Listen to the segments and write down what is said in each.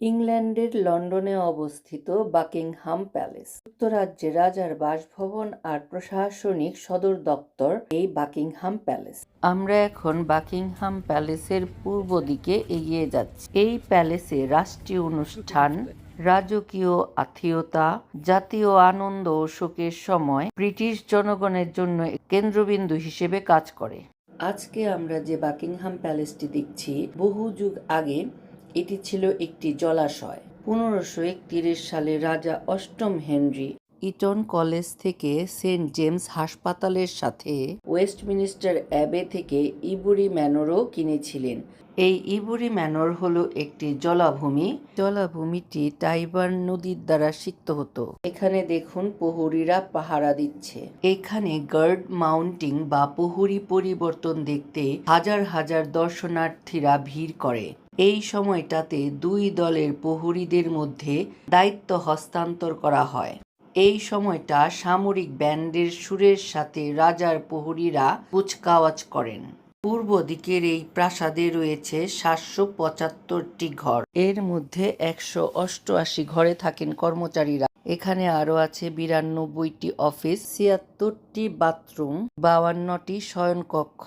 ইংল্যান্ডের লন্ডনে অবস্থিত বাকিংহাম প্যালেস যুক্তরাজ্যে রাজার বাসভবন আর প্রশাসনিক সদর দপ্তর এই বাকিংহাম প্যালেস। আমরা এখন বাকিংহাম প্যালেসের পূর্ব দিকে এগিয়ে যাচ্ছি। এই প্যালেসে রাষ্ট্রীয় অনুষ্ঠান, রাজকীয় আতিথেয়তা, জাতীয় আনন্দ ও শোকের সময় ব্রিটিশ জনগণের জন্য কেন্দ্রবিন্দু হিসেবে কাজ করে। আজকে আমরা যে বাকিংহাম প্যালেসটি দেখছি, বহু যুগ আগে এটি ছিল একটি জলাশয়। 1531 সালে রাজা অষ্টম হেনরি ইটন কলেজ থেকে সেন্ট জেমস হাসপাতালের সাথে ওয়েস্টমিনিস্টার অ্যাবে থেকে ইবুরি ম্যানরও কিনেছিলেন। এই ইবুরি ম্যানর হলো একটি জলাভূমি। জলাভূমিটি টাইবার নদীর দ্বারা সিক্ত হতো। এখানে দেখুন প্রহরীরা পাহারা দিচ্ছে। এখানে গার্ড মাউন্টিং বা প্রহরী পরিবর্তন দেখতে হাজার হাজার দর্শনার্থীরা ভিড় করে। এই সময়টাতে দুই দলের প্রহরীদের মধ্যে দায়িত্ব হস্তান্তর করা হয়। এই সময়টা সামরিক ব্যান্ডের সুরের সাথে রাজার প্রহরীরা কুচকাওয়াজ করেন। পূর্ব দিকের এই প্রাসাদে রয়েছে 775টি ঘর। এর মধ্যে 188 ঘরে থাকেন কর্মচারীরা। এখানে আরো আছে 92টি অফিস, 76টি বাথরুম, 52টি শয়নকক্ষ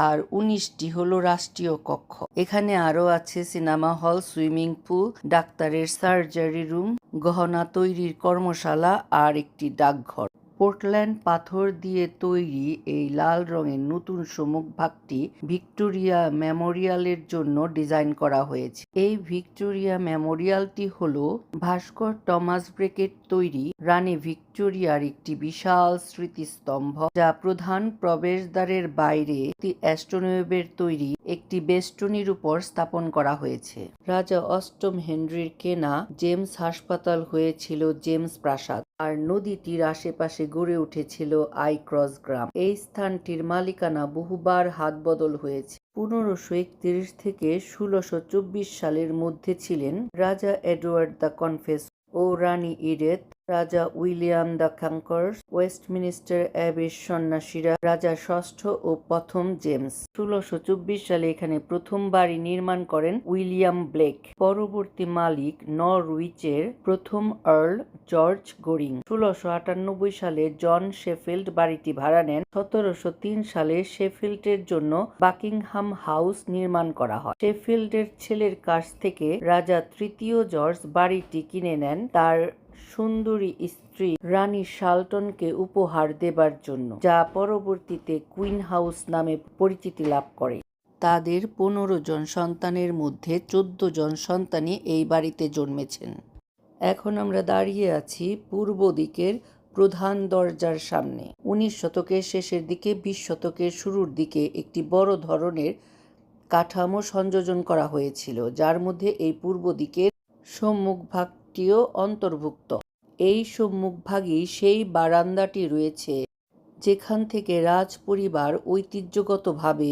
আর 19টি হলো রাষ্ট্রীয় কক্ষ। এখানে আরো আছে সিনেমা হল, সুইমিং পুল, ডাক্তারের সার্জারি রুম, গহনা তৈরির কর্মশালা আর একটি ডাকঘর। পোর্টল্যান্ড পাথর দিয়ে তৈরি এই লাল রঙের নতুন সম্মুখভাগটি ভিক্টোরিয়া মেমোরিয়ালের জন্য ডিজাইন করা হয়েছে। এই ভিক্টোরিয়া মেমোরিয়ালটি হলো ভাস্কর টমাস ব্রেকেট তৈরি রানী ভিক্টোরিয়ার একটি বিশাল স্মৃতিস্তম্ভ, যা প্রধান প্রবেশদ্বারের বাইরে অ্যাস্ট্রোনোবের তৈরি একটি বেষ্টনীর উপর স্থাপন করা হয়েছে। রাজা অষ্টম হেনরির কেনা জেমস হাসপাতাল হয়েছিল জেমস প্রাসাদ, আর নদীটির আশেপাশে গড়ে উঠেছিল আইক্রস গ্রাম। এই স্থানটির মালিকানা বহুবার হাত বদল হয়েছে। 1531 থেকে 1624 সালের মধ্যে ছিলেন রাজা এডওয়ার্ড দ্য কনফেস ও রানী ইডেথ, রাজা উইলিয়াম দ্য কনকারার, ওয়েস্টমিনিস্টার অ্যাবের সন্ন্যাসীরা, রাজা ষষ্ঠ ও প্রথম জেমস। 1624 সালে এখানে প্রথম বাড়ি নির্মাণ করেন উইলিয়াম ব্লেক। পরবর্তী মালিক নরউইচের প্রথম আর্ল জর্জ গোরিং। 1698 সালে জন শেফিল্ড বাড়িটি ভাড়া নেন। 1703 সালে শেফিল্ডের জন্য বাকিংহাম হাউস নির্মাণ করা হয়। শেফিল্ডের ছেলের কাছ থেকে রাজা তৃতীয় জর্জ বাড়িটি কিনে নেন তার সুন্দরী স্ত্রী রানী শালটনকে উপহার দেবার জন্য, যা পরবর্তীতে কুইন হাউস নামে পরিচিতি লাভ করে। তাদের 15 জন সন্তানের মধ্যে 14 জন সন্তানই এই বাড়িতে জন্মেছেন। এখন আমরা দাঁড়িয়ে আছি পূর্ব দিকের প্রধান দরজার সামনে। 19 শতকের শেষের দিকে 20 শতকের শুরুর দিকে একটি বড় ধরনের কাঠামো সংযোজন করা হয়েছিল, যার মধ্যে এই পূর্ব দিকের সম্মুখভাগটিও অন্তর্ভুক্ত। এই সম্মুখভাগেই সেই বারান্দাটি রয়েছে যেখান থেকে রাজ পরিবার ঐতিহ্যগতভাবে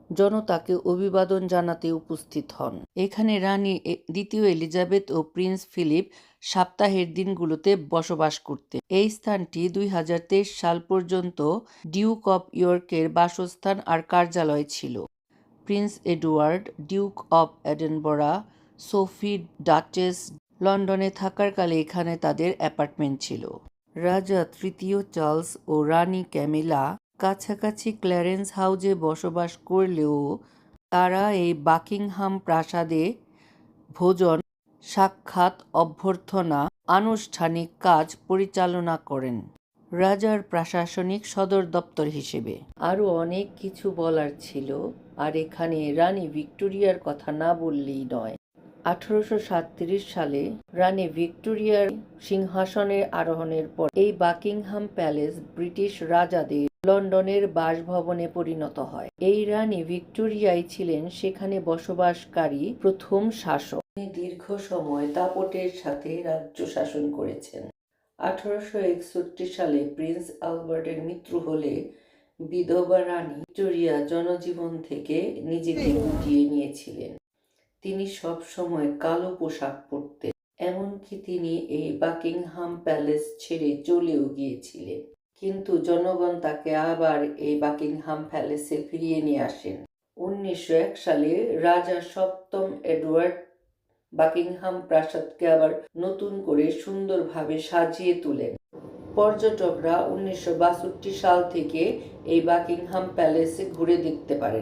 জনতাকে অভিবাদন জানাতে উপস্থিত হন। এখানে রানী দ্বিতীয় এলিজাবেথ ও প্রিন্স ফিলিপ সপ্তাহের দিনগুলোতে বসবাস করতেন। এই স্থানটি 2023 সাল পর্যন্ত ডিউক অব ইয়র্কের বাসস্থান আর কার্যালয় ছিল। Prince Edward, Duke of Edinburgh, Sophie Duchess লন্ডনে থাকার কালে এখানে তাদের অ্যাপার্টমেন্ট ছিল। রাজা তৃতীয় চার্লস ও রানী ক্যামিলা কাছাকাছি ক্ল্যারেন্স হাউজে বসবাস করলেও তারা এই বাকিংহাম প্রাসাদে ভোজন, সাক্ষাৎ, অভ্যর্থনা, আনুষ্ঠানিক কাজ পরিচালনা করেন রাজার প্রশাসনিক সদর দপ্তর হিসেবে। আরও অনেক কিছু বলার ছিল, আর এখানে রানী ভিক্টোরিয়ার কথা না বললেই নয়। 1837 সালে রানী ভিক্টোরিয়ার সিংহাসনে আরোহণের পর এই বাকিংহাম প্যালেস ব্রিটিশ রাজাদের লন্ডনের বাসভবনে পরিণত হয়। এই রানী ভিক্টোরিয়াই ছিলেন সেখানে বসবাসকারী প্রথম শাসক। তিনি দীর্ঘ সময় দাপটের সাথে রাজ্য শাসন করেছেন। 1861 সালে প্রিন্স অ্যালবার্টের মৃত্যু হলে বিধবা রানী ভিক্টোরিয়া জনজীবন থেকে নিজেকে গুটিয়ে নিয়েছিলেন। তিনি সব সময় কালো পোশাক পরতেন, এমনকি তিনি এই বাকিংহাম প্যালেস ছেড়ে চলেও গিয়েছিলেন। কিন্তু জনগণ তাকে আবার এই বাকিংহাম প্যালেসে ফিরিয়ে নিয়ে আসেন। 1901 সালে রাজা সপ্তম এডওয়ার্ড বাকিংহাম প্রাসাদকে আবার নতুন করে সুন্দরভাবে সাজিয়ে তোলেন। পর্যটকরা 1962 সাল থেকে এই বাকিংহাম প্যালেসে ঘুরে দেখতে পারেন।